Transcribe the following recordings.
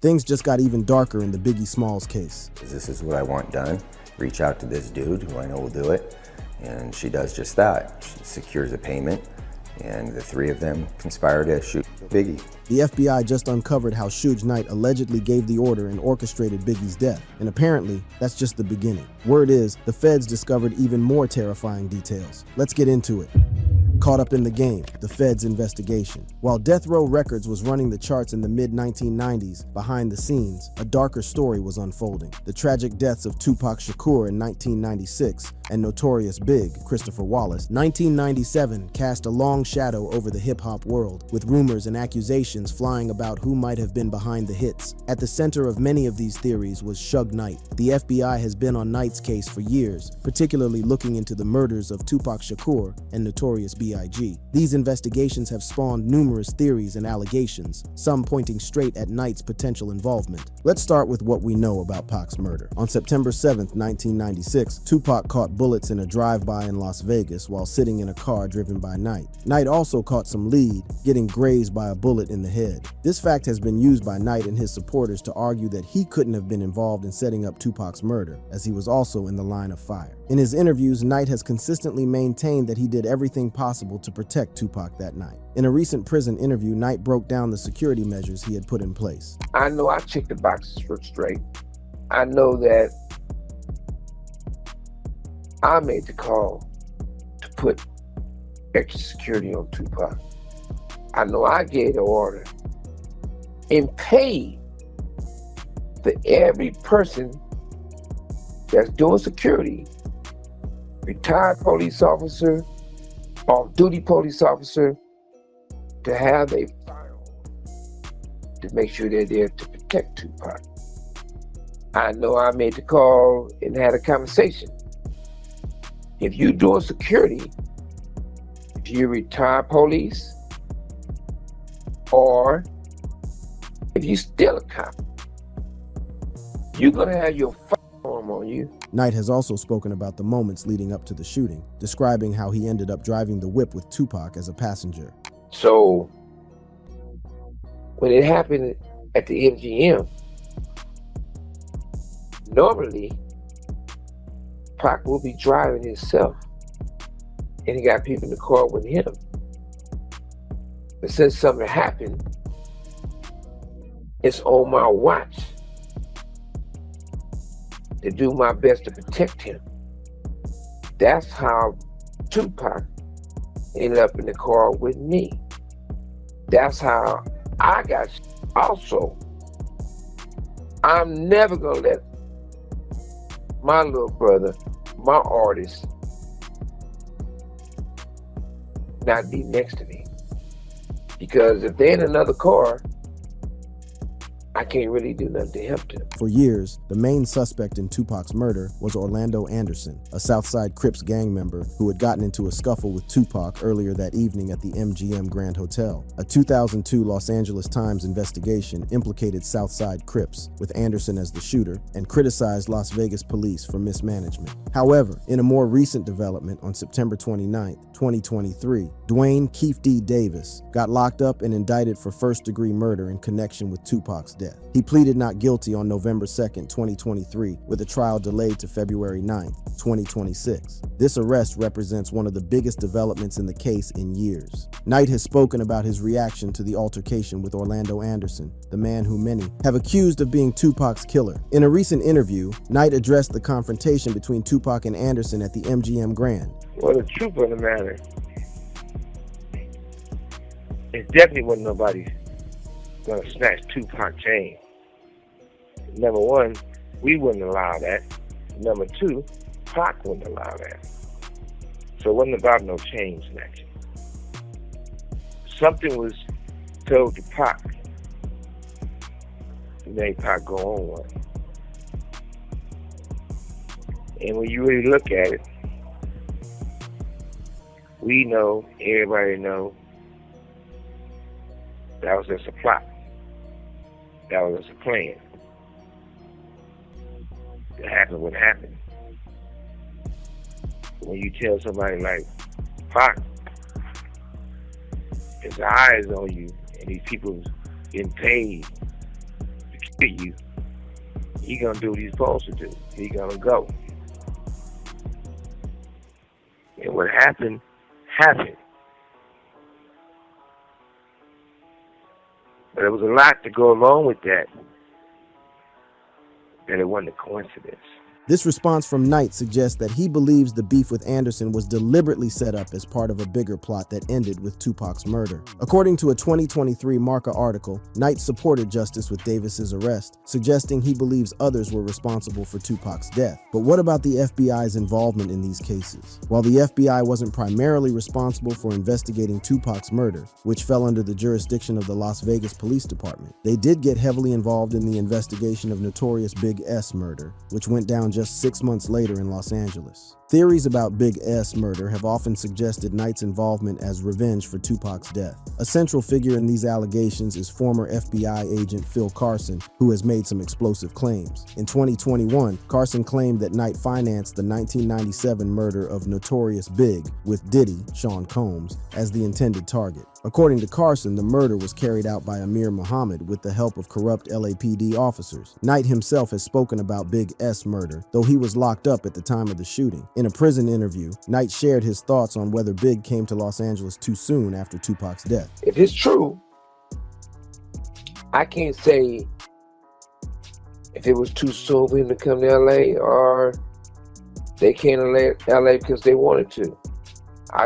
Things just got even darker in the Biggie Smalls case. This is what I want done. Reach out to this dude who I know will do it. And she does just that. She secures a payment, and the three of them conspire to shoot Biggie. The FBI just uncovered how Suge Knight allegedly gave the order and orchestrated Biggie's death. And apparently, that's just the beginning. Word is, the feds discovered even more terrifying details. Let's get into it. Caught up in the game, the feds' investigation. While Death Row Records was running the charts in the mid-1990s, behind the scenes, a darker story was unfolding. The tragic deaths of Tupac Shakur in 1996 and Notorious Big, Christopher Wallace, 1997 cast a long shadow over the hip-hop world, with rumors and accusations flying about who might have been behind the hits. At the center of many of these theories was Suge Knight. The FBI has been on Knight's case for years, particularly looking into the murders of Tupac Shakur and Notorious B.I.G. These investigations have spawned numerous theories and allegations, some pointing straight at Knight's potential involvement. Let's start with what we know about Pac's murder. On September 7, 1996, Tupac caught bullets in a drive-by in Las Vegas while sitting in a car driven by Knight. Knight also caught some lead, getting grazed by a bullet in the head. This fact has been used by Knight and his supporters to argue that he couldn't have been involved in setting up Tupac's murder, as he was also in the line of fire. In his interviews, Knight has consistently maintained that he did everything possible to protect Tupac that night. In a recent prison interview, Knight broke down the security measures he had put in place. I know I checked the boxes straight. I know that I made the call to put extra security on Tupac. I know I gave the order and paid for every person that's doing security, retired police officer, off-duty police officer, to have a firearm to make sure they're there to protect Tupac. I know I made the call and had a conversation. If you're doing security, if you're retired police, or if you're still a cop, you're gonna have your firearm on you. Knight has also spoken about the moments leading up to the shooting, describing how he ended up driving the whip with Tupac as a passenger. So when it happened at the MGM, normally Pac will be driving himself and he got people in the car with him. But since something happened, it's on my watch to do my best to protect him. That's how Tupac ended up in the car with me. That's how I got also. I'm never gonna let my little brother, my artist, not be next to me. Because if they're in another car, I can't really do nothing to help them. For years, the main suspect in Tupac's murder was Orlando Anderson, a Southside Crips gang member who had gotten into a scuffle with Tupac earlier that evening at the MGM Grand Hotel. A 2002 Los Angeles Times investigation implicated Southside Crips, with Anderson as the shooter, and criticized Las Vegas police for mismanagement. However, in a more recent development on September 29, 2023, Dwayne Keefe D. Davis got locked up and indicted for first-degree murder in connection with Tupac's death. He pleaded not guilty on November 2nd, 2023, with a trial delayed to February 9th, 2026. This arrest represents one of the biggest developments in the case in years. Knight has spoken about his reaction to the altercation with Orlando Anderson, the man who many have accused of being Tupac's killer. In a recent interview, Knight addressed the confrontation between Tupac and Anderson at the MGM Grand. Well, the truth of the matter, it definitely wasn't nobody gonna snatch Tupac chain. Number one, we wouldn't allow that. Number two, Pac wouldn't allow that. So it wasn't about no chain snatching. Something was told to Pac to make Pac go on one. And when you really look at it, we know, everybody know, that was just a plot. That was just a plan. It happened what happened. When you tell somebody like Pac, his eyes on you, and these people getting paid you, he gonna do what he's supposed to do. He gonna go. And what happened, happened. But there was a lot to go along with that it wasn't a coincidence. This response from Knight suggests that he believes the beef with Anderson was deliberately set up as part of a bigger plot that ended with Tupac's murder. According to a 2023 Marca article, Knight supported justice with Davis's arrest, suggesting he believes others were responsible for Tupac's death. But what about the FBI's involvement in these cases? While the FBI wasn't primarily responsible for investigating Tupac's murder, which fell under the jurisdiction of the Las Vegas Police Department, they did get heavily involved in the investigation of notorious Big S murder, which went down just 6 months later in Los Angeles. Theories about Big S murder have often suggested Knight's involvement as revenge for Tupac's death. A central figure in these allegations is former FBI agent Phil Carson, who has made some explosive claims. In 2021, Carson claimed that Knight financed the 1997 murder of Notorious Big, with Diddy, Sean Combs, as the intended target. According to Carson, the murder was carried out by Amir Muhammad with the help of corrupt LAPD officers. Knight himself has spoken about Big S murder, though he was locked up at the time of the shooting. In a prison interview, Knight shared his thoughts on whether Big came to Los Angeles too soon after Tupac's death. If it's true, I can't say if it was too soon for him to come to LA or they came to LA because they wanted to. I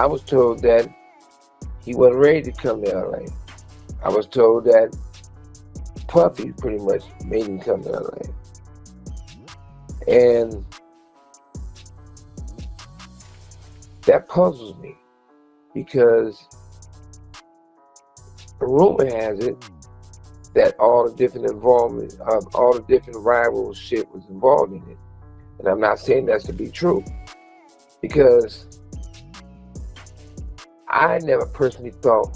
was told that he wasn't ready to come to LA. I was told that Puffy pretty much made him come to LA. And that puzzles me because a rumor has it that all the different involvement of all the different rival shit was involved in it. And I'm not saying that's to be true because I never personally thought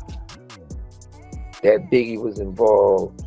that Biggie was involved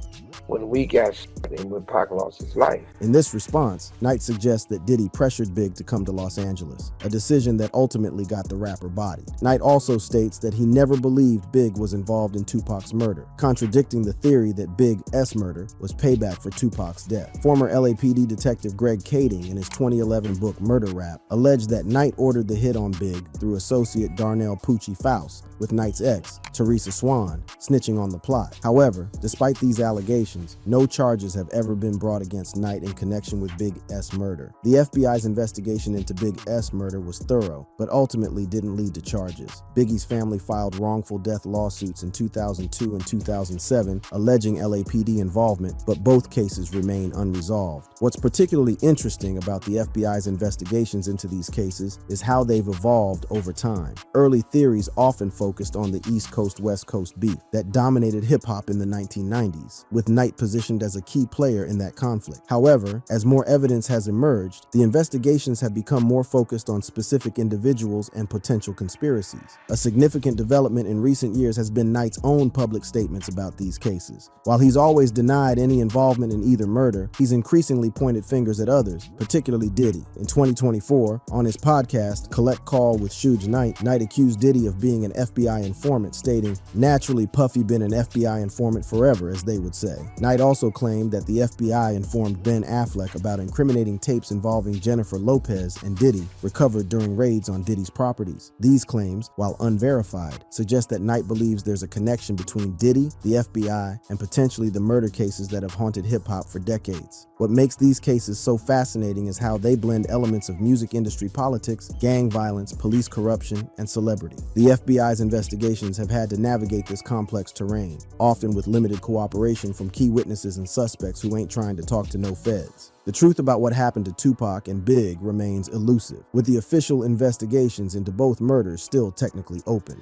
when we got shot and when Pac lost his life. In this response, Knight suggests that Diddy pressured Big to come to Los Angeles, a decision that ultimately got the rapper bodied. Knight also states that he never believed Big was involved in Tupac's murder, contradicting the theory that Big S murder was payback for Tupac's death. Former LAPD detective Greg Kading, in his 2011 book Murder Rap, alleged that Knight ordered the hit on Big through associate Darnell Poochie Faust, with Knight's ex, Teresa Swan, snitching on the plot. However, despite these allegations, no charges have ever been brought against Knight in connection with Big S murder. The FBI's investigation into Big S murder was thorough, but ultimately didn't lead to charges. Biggie's family filed wrongful death lawsuits in 2002 and 2007, alleging LAPD involvement, but both cases remain unresolved. What's particularly interesting about the FBI's investigations into these cases is how they've evolved over time. Early theories often focused on the East Coast-West Coast beef that dominated hip-hop in the 1990s, with Knight positioned as a key player in that conflict. However, as more evidence has emerged, the investigations have become more focused on specific individuals and potential conspiracies. A significant development in recent years has been Knight's own public statements about these cases. While he's always denied any involvement in either murder, he's increasingly pointed fingers at others, particularly Diddy. In 2024, on his podcast, Collect Call with Suge Knight, Knight accused Diddy of being an FBI informant, stating, "Naturally, Puffy been an FBI informant forever," as they would say. Knight also claimed that the FBI informed Ben Affleck about incriminating tapes involving Jennifer Lopez and Diddy recovered during raids on Diddy's properties. These claims, while unverified, suggest that Knight believes there's a connection between Diddy, the FBI, and potentially the murder cases that have haunted hip-hop for decades. What makes these cases so fascinating is how they blend elements of music industry politics, gang violence, police corruption, and celebrity. The FBI's investigations have had to navigate this complex terrain, often with limited cooperation from key witnesses and suspects who ain't trying to talk to no feds. The truth about what happened to Tupac and Big remains elusive, with the official investigations into both murders still technically open.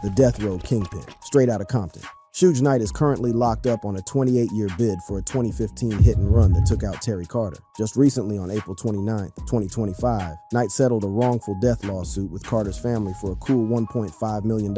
The Death Row Kingpin, straight out of Compton. Suge Knight is currently locked up on a 28-year bid for a 2015 hit and run that took out Terry Carter. Just recently, on April 29, 2025, Knight settled a wrongful death lawsuit with Carter's family for a cool $1.5 million,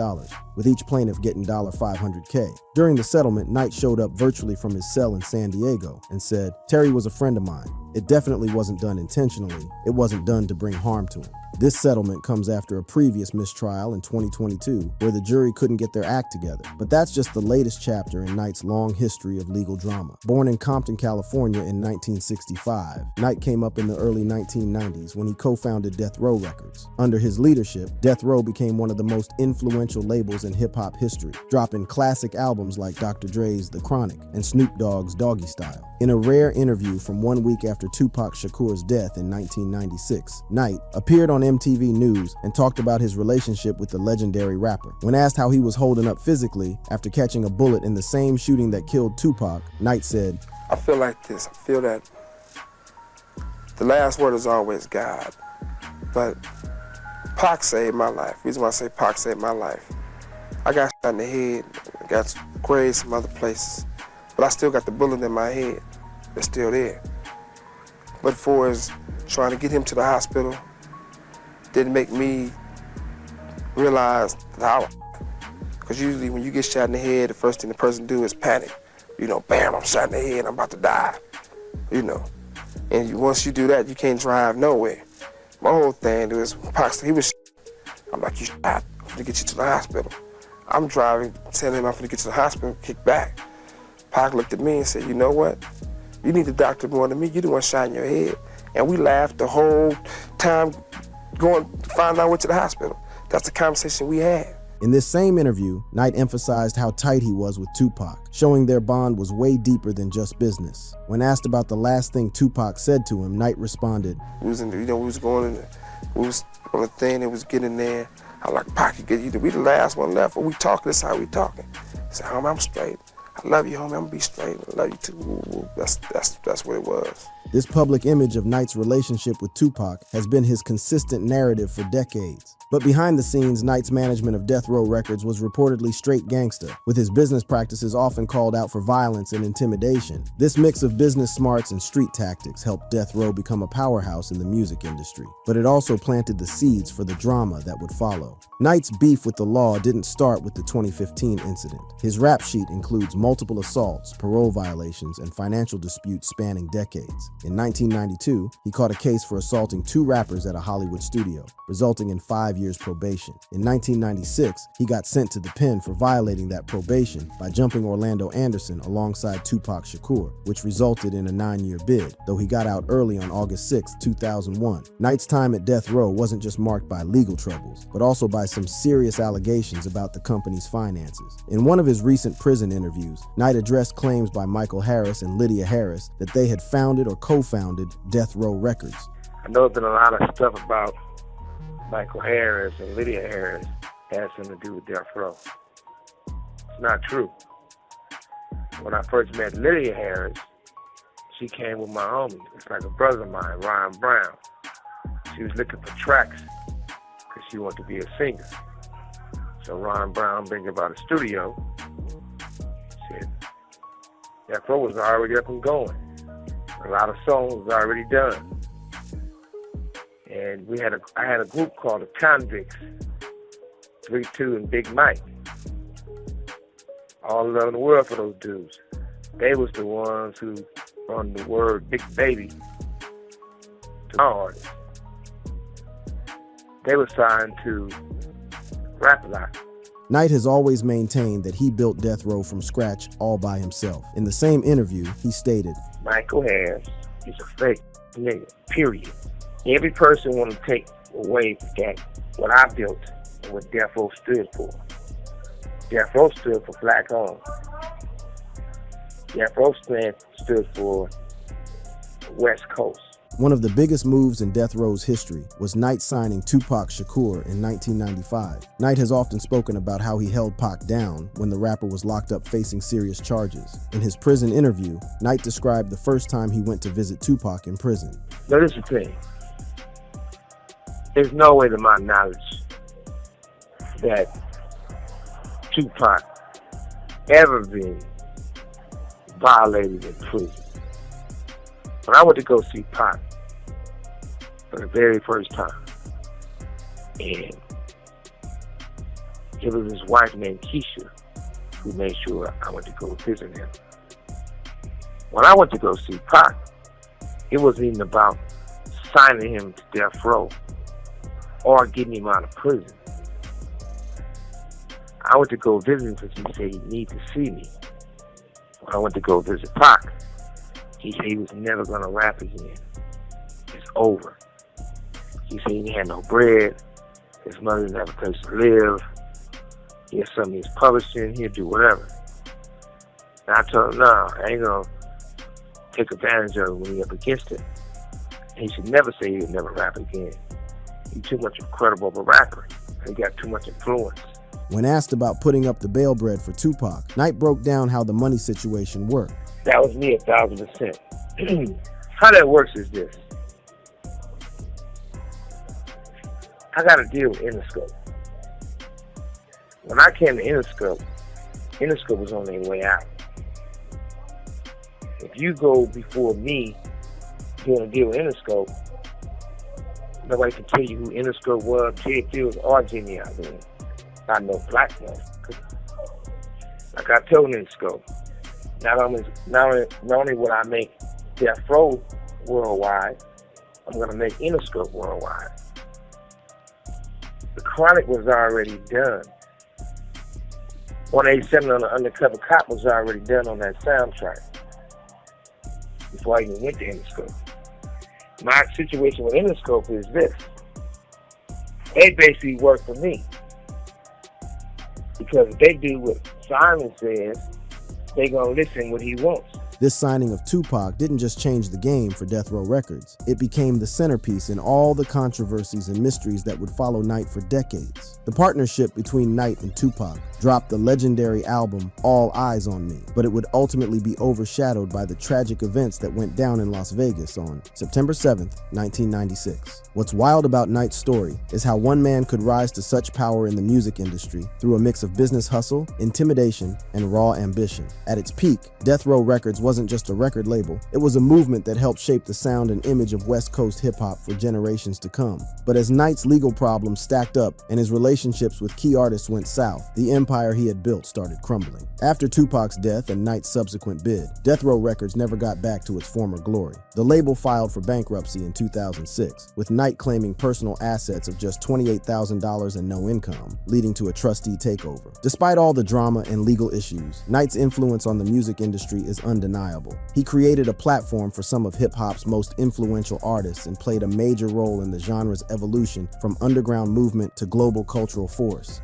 with each plaintiff getting $500K. During the settlement, Knight showed up virtually from his cell in San Diego and said, "Terry was a friend of mine. It definitely wasn't done intentionally. It wasn't done to bring harm to him. This settlement comes after a previous mistrial in 2022 where the jury couldn't get their act together. But that's just the latest chapter in Knight's long history of legal drama. Born in Compton, California in 1965, Knight came up in the early 1990s when he co-founded Death Row Records. Under his leadership, Death Row became one of the most influential labels in hip-hop history, dropping classic albums like Dr. Dre's The Chronic and Snoop Dogg's Doggy Style. In a rare interview from 1 week after Tupac Shakur's death in 1996, Knight appeared on MTV News and talked about his relationship with the legendary rapper. When asked how he was holding up physically after catching a bullet in the same shooting that killed Tupac, Knight said, I feel like this. I feel that the last word is always God. But Pac saved my life. The reason why I say Pac saved my life, I got shot in the head, I got grazed some other places, but I still got the bullet in my head. It's still there. But for as trying to get him to the hospital, didn't make me realize how, because usually when you get shot in the head, the first thing the person do is panic. You know, bam, I'm shot in the head, I'm about to die, you know. And once you do that, you can't drive nowhere. My whole thing was, he was I'm like, you shot, I'm gonna get you to the hospital. I'm driving, telling him I'm gonna get to the hospital, kick back. Pac looked at me and said, you know what? You need the doctor more than me, you the one shot in your head. And we laughed the whole time going to find our way to the hospital. That's the conversation we had. In this same interview, Knight emphasized how tight he was with Tupac, showing their bond was way deeper than just business. When asked about the last thing Tupac said to him, Knight responded, we was on the thing that was getting there. I like, Pac, we the last one left, but we talking, this how we talking. He said, homie, I'm straight. I love you, homie, I'm gonna be straight. I love you too. Woo, woo. That's what it was. This public image of Knight's relationship with Tupac has been his consistent narrative for decades. But behind the scenes, Knight's management of Death Row Records was reportedly straight gangsta, with his business practices often called out for violence and intimidation. This mix of business smarts and street tactics helped Death Row become a powerhouse in the music industry, but it also planted the seeds for the drama that would follow. Knight's beef with the law didn't start with the 2015 incident. His rap sheet includes multiple assaults, parole violations, and financial disputes spanning decades. In 1992, he caught a case for assaulting 2 rappers at a Hollywood studio, resulting in 5 years probation. In 1996, he got sent to the pen for violating that probation by jumping Orlando Anderson alongside Tupac Shakur, which resulted in a 9-year bid, though he got out early on August 6, 2001. Knight's time at Death Row wasn't just marked by legal troubles, but also by some serious allegations about the company's finances. In one of his recent prison interviews, Knight addressed claims by Michael Harris and Lydia Harris that they had founded or co-founded Death Row Records. I know there's been a lot of stuff about Michael Harris and Lydia Harris has something to do with Death Row. It's not true. When I first met Lydia Harris, she came with my homie. It's like a brother of mine, Ryan Brown. She was looking for tracks because she wanted to be a singer. So Ryan Brown brings her by the studio. Said, Death Row was already up and going. A lot of songs was already done. And I had a group called the Convicts, 3-2 and Big Mike. All around the world for those dudes. They was the ones who run the word Big Baby to our artists. They were signed to Rap A Lot. Knight has always maintained that he built Death Row from scratch all by himself. In the same interview, he stated, Michael Harris is a fake nigga, period. Every person want to take away that what I built and what Death Row stood for. Death Row stood for black owned. Death Row stood for West Coast. One of the biggest moves in Death Row's history was Knight signing Tupac Shakur in 1995. Knight has often spoken about how he held Pac down when the rapper was locked up facing serious charges. In his prison interview, Knight described the first time he went to visit Tupac in prison. Now this is the thing. There's no way to my knowledge that Tupac ever been violated in prison. When I went to go see Pac for the very first time, and it was his wife named Keisha who made sure I went to go visit him. When I went to go see Pac, It wasn't even about signing him to death row or getting him out of prison. I went to go visit him because he said he needed to see me. When I went to go visit Pac, he said he was never going to rap again. It's over. He said he had no bread. His mother didn't have a place to live. He had something he's publishing. He'll do whatever. And I told him, no, I ain't going to take advantage of it when he's up against it. And he should never say he would never rap again. He's too much credible of a rapper. He got too much influence. When asked about putting up the bail bread for Tupac, Knight broke down how the money situation worked. That was me 1,000%. How that works is this. I got to deal with Interscope. When I came to Interscope was on their way out. If you go before me doing a deal with Interscope, nobody can tell you who Interscope was, Ted Fields, or Jimmy out there. Not no black man. Like I told Interscope, not only will I make Death Row worldwide, I'm going to make Interscope worldwide. The Chronic was already done. 187 on the Undercover Cop was already done on that soundtrack before I even went to Interscope. My situation with Interscope is this. They basically work for me. Because if they do what Simon says, they're going to listen what he wants. This signing of Tupac didn't just change the game for Death Row Records. It became the centerpiece in all the controversies and mysteries that would follow Knight for decades. The partnership between Knight and Tupac dropped the legendary album All Eyes on Me, but it would ultimately be overshadowed by the tragic events that went down in Las Vegas on September 7th, 1996. What's wild about Knight's story is how one man could rise to such power in the music industry through a mix of business hustle, intimidation, and raw ambition. At its peak, Death Row Records wasn't just a record label, it was a movement that helped shape the sound and image of West Coast hip-hop for generations to come. But as Knight's legal problems stacked up and his relationships with key artists went south, the empire he had built started crumbling. After Tupac's death and Knight's subsequent bid, Death Row Records never got back to its former glory. The label filed for bankruptcy in 2006, with Knight claiming personal assets of just $28,000 and no income, leading to a trustee takeover. Despite all the drama and legal issues, Knight's influence on the music industry is undeniable. He created a platform for some of hip-hop's most influential artists and played a major role in the genre's evolution from underground movement to global cultural force.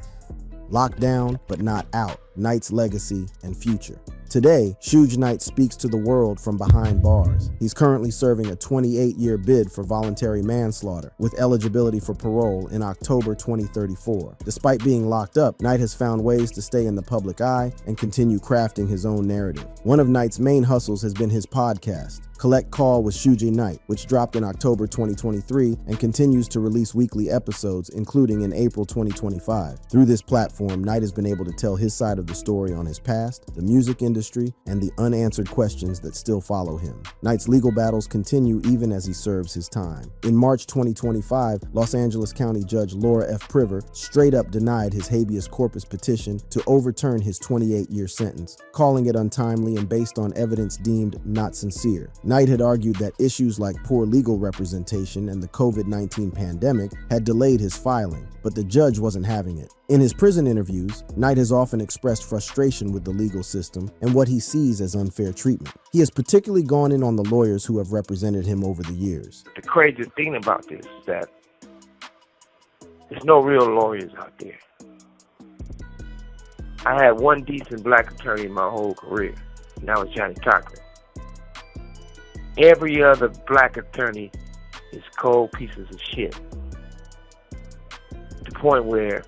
Locked down, but not out. Knight's legacy and future. Today, Suge Knight speaks to the world from behind bars. He's currently serving a 28-year bid for voluntary manslaughter, with eligibility for parole in October 2034. Despite being locked up, Knight has found ways to stay in the public eye and continue crafting his own narrative. One of Knight's main hustles has been his podcast, Collect Call with Suge Knight, which dropped in October 2023 and continues to release weekly episodes, including in April 2025. Through this platform, Knight has been able to tell his side of the story on his past, the music industry, and the unanswered questions that still follow him. Knight's legal battles continue even as he serves his time. In March 2025, Los Angeles County Judge Laura F. Priver straight up denied his habeas corpus petition to overturn his 28-year sentence, calling it untimely and based on evidence deemed not sincere. Knight had argued that issues like poor legal representation and the COVID-19 pandemic had delayed his filing, but the judge wasn't having it. In his prison interviews, Knight has often expressed frustration with the legal system and what he sees as unfair treatment. He has particularly gone in on the lawyers who have represented him over the years. The crazy thing about this is that there's no real lawyers out there. I had one decent black attorney in my whole career, and that was Johnny Cochran. Every other black attorney is cold pieces of shit. To the point where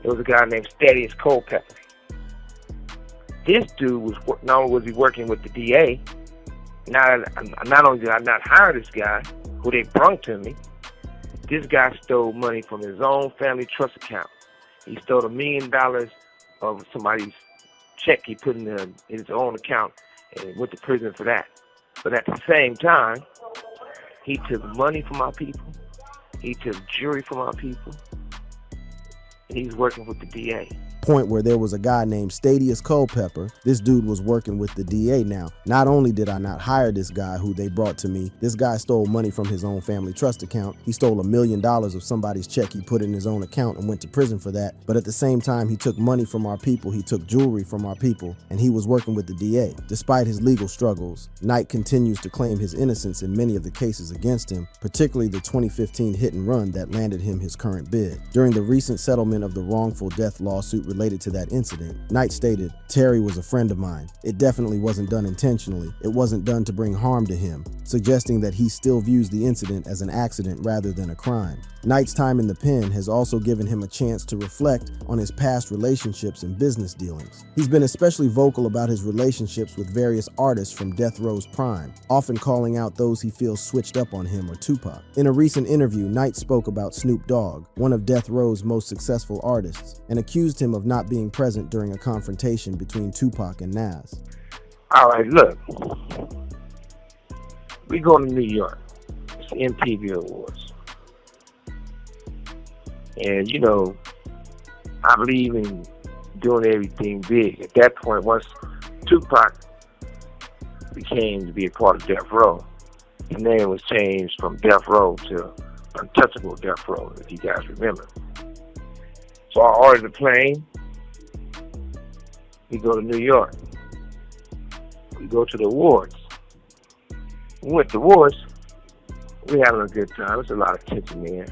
there was a guy named Thaddeus Culpepper. This dude was, not only was he working with the DA, not only did I not hire this guy, who they brought to me, this guy stole money from his own family trust account. He stole $1 million of somebody's check he put in his own account and went to prison for that. But at the same time, he took money from our people, he took jury from our people, and he's working with the DA. point where there was a guy named Stadius Culpepper. This dude was working with the DA now. Not only did I not hire this guy who they brought to me, this guy stole money from his own family trust account. He stole $1 million of somebody's check he put in his own account and went to prison for that. But at the same time, he took money from our people, he took jewelry from our people, and he was working with the DA. Despite his legal struggles, Knight continues to claim his innocence in many of the cases against him, particularly the 2015 hit and run that landed him his current bid. During the recent settlement of the wrongful death lawsuit related to that incident, Knight stated, "Terry was a friend of mine. It definitely wasn't done intentionally. It wasn't done to bring harm to him," suggesting that he still views the incident as an accident rather than a crime. Knight's time in the pen has also given him a chance to reflect on his past relationships and business dealings. He's been especially vocal about his relationships with various artists from Death Row's prime, often calling out those he feels switched up on him or Tupac. In a recent interview, Knight spoke about Snoop Dogg, one of Death Row's most successful artists, and accused him of not being present during a confrontation between Tupac and Nas. All right, look. We go to New York. It's the MTV Awards. And, you know, I believe in doing everything big. At that point, once Tupac became to be a part of Death Row, his name was changed from Death Row to Untouchable Death Row, if you guys remember. So I ordered a plane. We go to New York. We go to the awards. We went to the awards. We having a good time. There's a lot of tension there.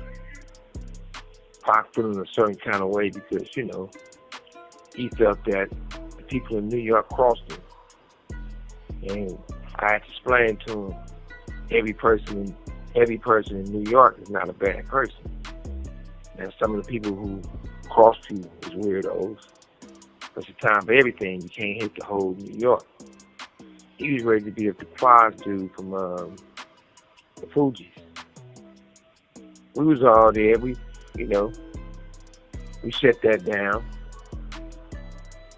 Pac feeling a certain kind of way because, you know, he felt that the people in New York crossed him. And I had to explain to him, every person in New York is not a bad person. And some of the people who crossed you is weirdos. But it's time for everything. You can't hit the whole New York. He was ready to be a prize dude from the Fugees. We was all there. We shut that down.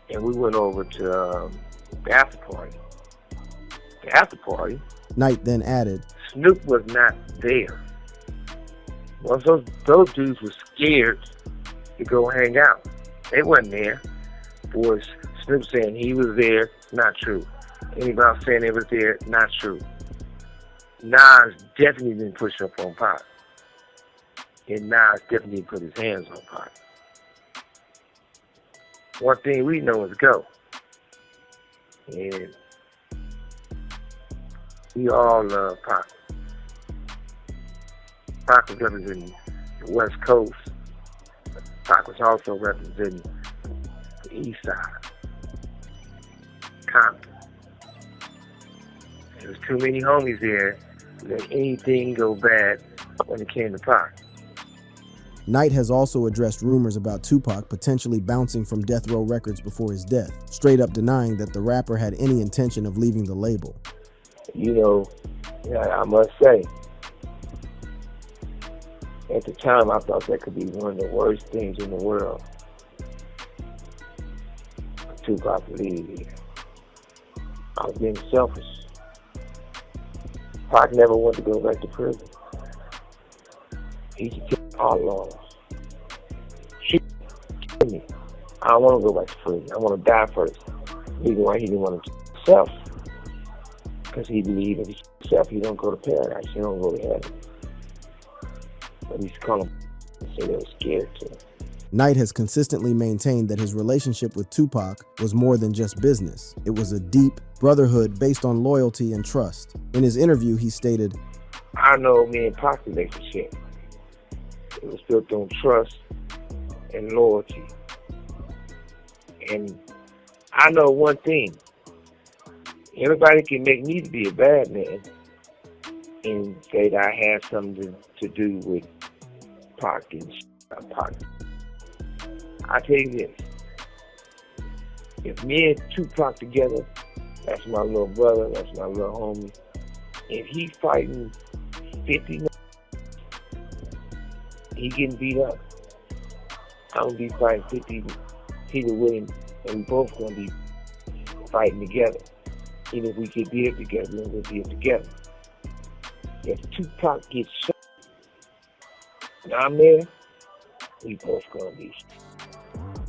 And we went over to the after party. The after party. Knight then added, Snoop was not there. Well, those dudes were scared to go hang out. They wasn't there. Was Snoop saying he was there? Not true. Anybody saying they was there? Not true. Nas definitely didn't push up on Pac. And Nas definitely put his hands on Pac. One thing we know is go. And we all love Pac. Pac was representing the West Coast. Pac was also representing the East Side. Compton. There was too many homies there to let anything go bad when it came to Pac. Knight has also addressed rumors about Tupac potentially bouncing from Death Row Records before his death, straight up denying that the rapper had any intention of leaving the label. You know, I must say, at the time I thought that could be one of the worst things in the world. For Tupac to leave here. I was being selfish. Pac never wanted to go back to prison. He should kill all laws. Shoot me. I don't want to go back to prison. I want to die first. The reason why he didn't want to kill himself. Because he believed if he killed himself, he don't go to paradise. He don't go to heaven. But he's calling and say they were scared to. Knight has consistently maintained that his relationship with Tupac was more than just business. It was a deep brotherhood based on loyalty and trust. In his interview, he stated, I know me and Pac's relationship. It was built on trust and loyalty. And I know one thing. Everybody can make me to be a bad man and say that I had something to do with Pac and Pac. I tell you this. If me and Tupac together, that's my little brother, that's my little homie. If he's fighting 50, he getting beat up. I'm gonna be fighting 50, he will win, and we both gonna be fighting together. Even if we get beat up together, we're gonna be together. If Tupac gets shot, and I'm there, we both gonna be shot.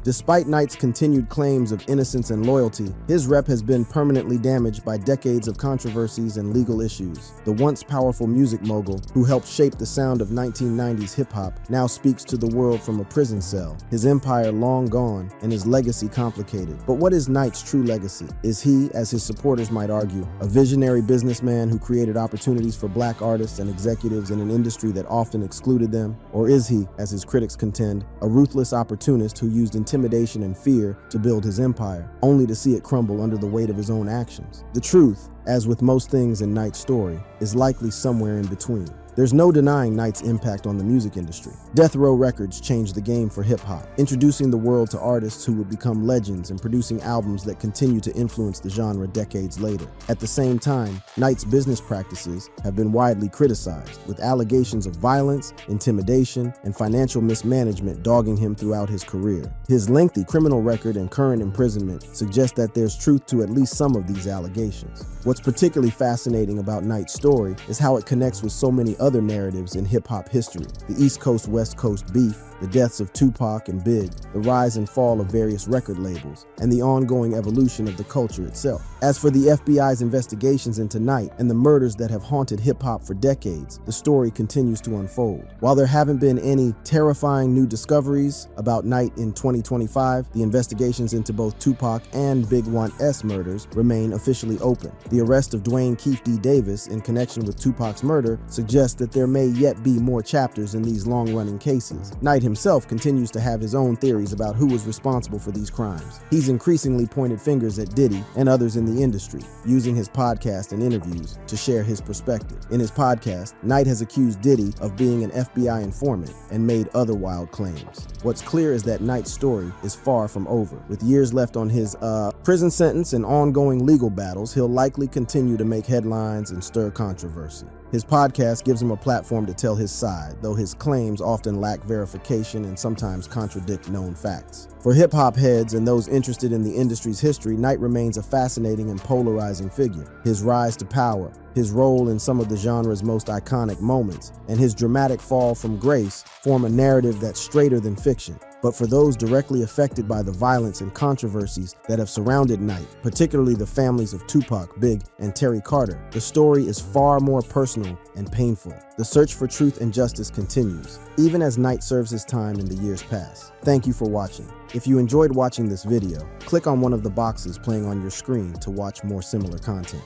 Despite Knight's continued claims of innocence and loyalty, his rep has been permanently damaged by decades of controversies and legal issues. The once powerful music mogul, who helped shape the sound of 1990s hip-hop, now speaks to the world from a prison cell, his empire long gone and his legacy complicated. But what is Knight's true legacy? Is he, as his supporters might argue, a visionary businessman who created opportunities for black artists and executives in an industry that often excluded them? Or is he, as his critics contend, a ruthless opportunist who used intimidation and fear to build his empire, only to see it crumble under the weight of his own actions? The truth, as with most things in Knight's story, is likely somewhere in between. There's no denying Knight's impact on the music industry. Death Row Records changed the game for hip-hop, introducing the world to artists who would become legends and producing albums that continue to influence the genre decades later. At the same time, Knight's business practices have been widely criticized, with allegations of violence, intimidation, and financial mismanagement dogging him throughout his career. His lengthy criminal record and current imprisonment suggest that there's truth to at least some of these allegations. What's particularly fascinating about Knight's story is how it connects with so many other narratives in hip-hop history: the East Coast-West Coast beef, the deaths of Tupac and Big, the rise and fall of various record labels, and the ongoing evolution of the culture itself. As for the FBI's investigations into Knight and the murders that have haunted hip-hop for decades, the story continues to unfold. While there haven't been any terrifying new discoveries about Knight in 2025, the investigations into both Tupac and Big 1's murders remain officially open. The arrest of Dwayne Keefe D. Davis in connection with Tupac's murder suggests that there may yet be more chapters in these long-running cases. Knight himself continues to have his own theories about who was responsible for these crimes. He's increasingly pointed fingers at Diddy and others in the industry, using his podcast and interviews to share his perspective. In his podcast, Knight has accused Diddy of being an FBI informant and made other wild claims. What's clear is that Knight's story is far from over. With years left on his prison sentence and ongoing legal battles, he'll likely continue to make headlines and stir controversy. His podcast gives him a platform to tell his side, though his claims often lack verification and sometimes contradict known facts. For hip-hop heads and those interested in the industry's history, Knight remains a fascinating and polarizing figure. His rise to power, his role in some of the genre's most iconic moments, and his dramatic fall from grace form a narrative that's straighter than fiction. But for those directly affected by the violence and controversies that have surrounded Knight, particularly the families of Tupac, Big, and Terry Carter, the story is far more personal and painful. The search for truth and justice continues, even as Knight serves his time in the years past. Thank you for watching. If you enjoyed watching this video, click on one of the boxes playing on your screen to watch more similar content.